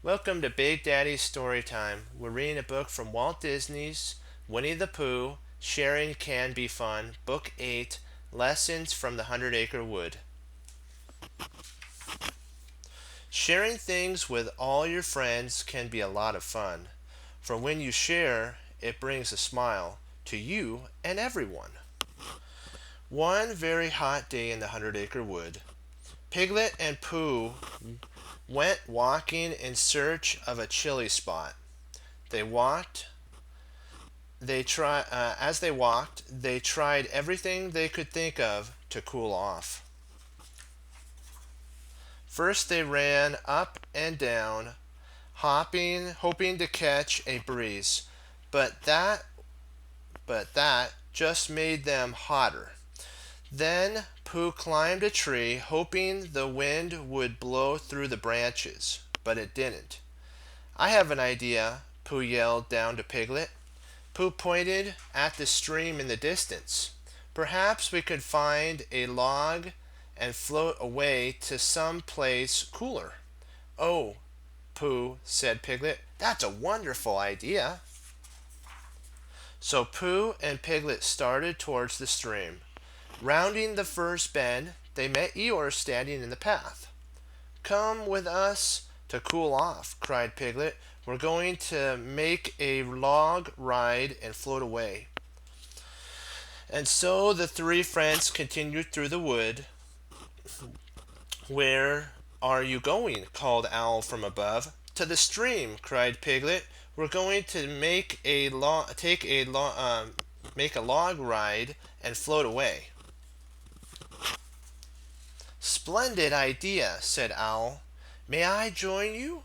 Welcome to Big Daddy's Story Time. We're reading a book from Walt Disney's Winnie the Pooh, Sharing Can Be Fun, Book 8, Lessons from the Hundred Acre Wood. Sharing things with all your friends can be a lot of fun. For when you share, it brings a smile to you and everyone. One very hot day in the Hundred Acre Wood, Piglet and Pooh went walking in search of a chilly spot. They walked. As they walked, they tried everything they could think of to cool off. First, they ran up and down, hopping, hoping to catch a breeze. But that, but that just made them hotter. Then Pooh climbed a tree, hoping the wind would blow through the branches, but it didn't. I have an idea, Pooh yelled down to Piglet. Pooh pointed at the stream in the distance. Perhaps we could find a log and float away to some place cooler. Oh, Pooh, said Piglet, that's a wonderful idea. So Pooh and Piglet started towards the stream. Rounding the first bend, they met Eeyore standing in the path. Come with us to cool off, cried Piglet. We're going to make a log ride and float away. And so the three friends continued through the wood. Where are you going? Called Owl from above. To the stream, cried Piglet. We're going to make a log ride and float away. Splendid idea, said Owl. May I join you?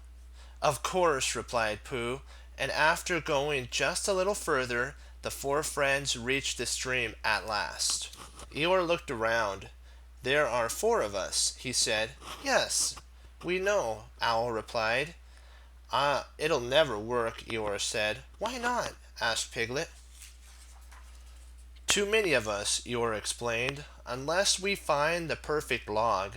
Of course, replied Pooh, and after going just a little further, the four friends reached the stream at last. Eeyore looked around. There are four of us, he said. Yes, we know, Owl replied. It'll never work, Eeyore said. Why not? Asked Piglet. Too many of us, Eeyore explained, unless we find the perfect log.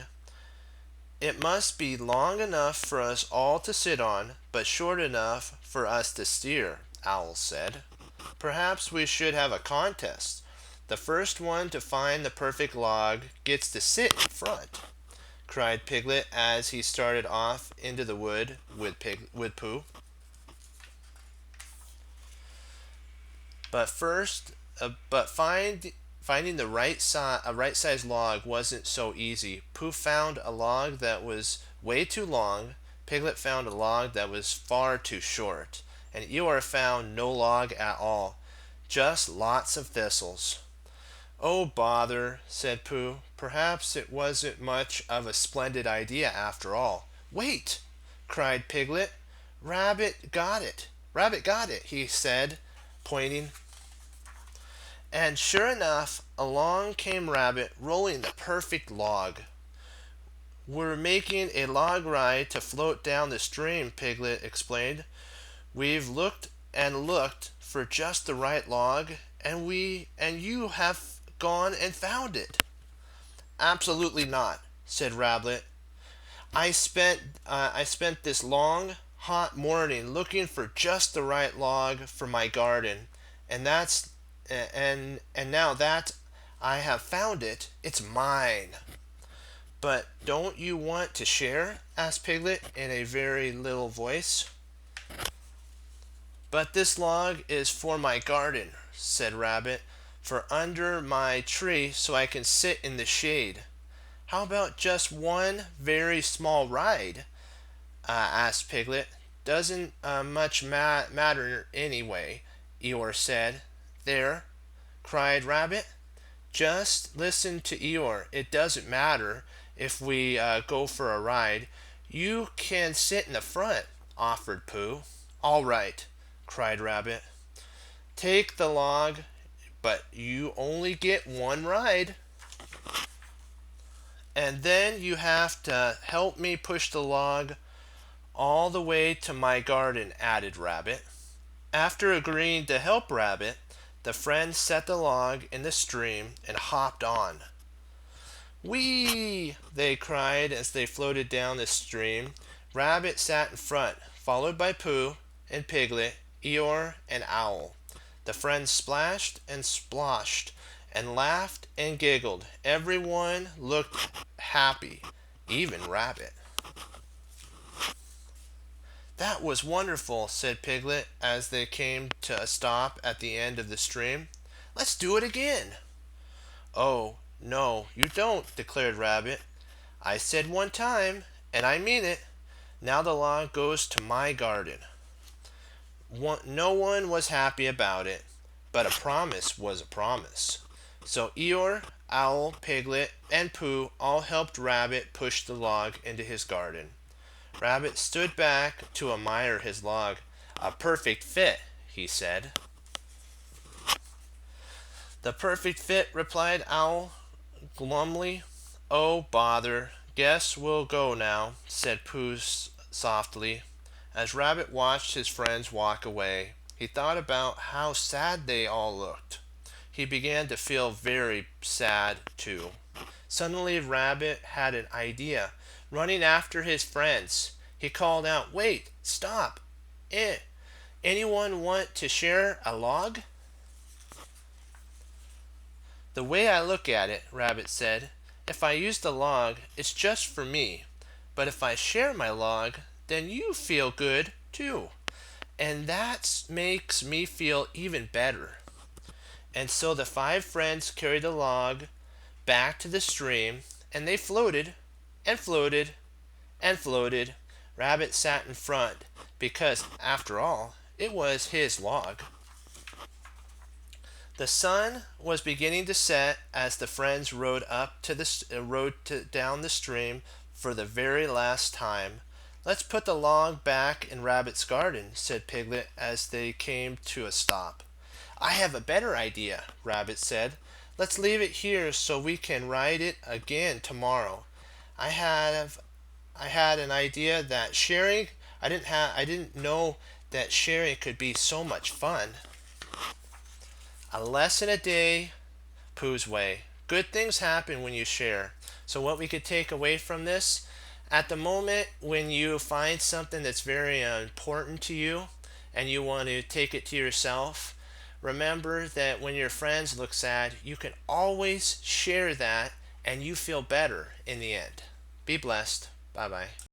It must be long enough for us all to sit on, but short enough for us to steer, Owl said. Perhaps we should have a contest. The first one to find the perfect log gets to sit in front, cried Piglet as he started off into the wood with Pooh. But first, finding the right size log wasn't so easy. Pooh found a log that was way too long. Piglet found a log that was far too short, and Eeyore found no log at all, just lots of thistles. Oh, bother, said Pooh. Perhaps it wasn't much of a splendid idea after all. Wait, cried Piglet. Rabbit got it. Rabbit got it, he said, pointing. And sure enough, along came Rabbit, rolling the perfect log. We're making a log ride to float down the stream, Piglet explained. We've looked and looked for just the right log, and you have gone and found it. Absolutely not, said Rabbit. I spent this long, hot morning looking for just the right log for my garden, and now that I have found it, it's mine. But don't you want to share? Asked Piglet in a very little voice. But this log is for my garden, said Rabbit, for under my tree so I can sit in the shade. How about just one very small ride? Asked Piglet. Doesn't much matter anyway, Eeyore said. There, cried Rabbit. Just listen to Eeyore. It doesn't matter if we go for a ride. You can sit in the front, offered Pooh. All right, cried Rabbit. Take the log, but you only get one ride. And then you have to help me push the log all the way to my garden, added Rabbit. After agreeing to help Rabbit, the friends set the log in the stream and hopped on. Whee! They cried as they floated down the stream. Rabbit sat in front, followed by Pooh and Piglet, Eeyore, and Owl. The friends splashed and sploshed and laughed and giggled. Everyone looked happy, even Rabbit. "That was wonderful," said Piglet as they came to a stop at the end of the stream. "Let's do it again." "Oh, no, you don't," declared Rabbit. "I said one time, and I mean it. Now the log goes to my garden." No one was happy about it, but a promise was a promise. So Eeyore, Owl, Piglet, and Pooh all helped Rabbit push the log into his garden. Rabbit stood back to admire his log. "A perfect fit," he said. "The perfect fit," replied Owl glumly. "Oh, bother. Guess we'll go now," said Pooh softly. As Rabbit watched his friends walk away, he thought about how sad they all looked. He began to feel very sad, too. Suddenly Rabbit had an idea. Running after his friends, he called out, "Wait, stop. Eh, anyone want to share a log?" "The way I look at it," Rabbit said, "if I use the log, it's just for me. But if I share my log, then you feel good, too. And that makes me feel even better." And so the five friends carried the log back to the stream, and they floated and floated and floated. Rabbit sat in front because, after all, it was his log. The sun was beginning to set as the friends rowed down the stream for the very last time. "Let's put the log back in Rabbit's garden," said Piglet as they came to a stop. "I have a better idea," Rabbit said. "Let's leave it here so we can ride it again tomorrow. I had an idea that sharing. I didn't know that sharing could be so much fun." A lesson a day, Pooh's way. Good things happen when you share. So what we could take away from this, at the moment when you find something that's very important to you and you want to take it to yourself, remember that when your friends look sad, you can always share that and you feel better in the end. Be blessed. Bye bye.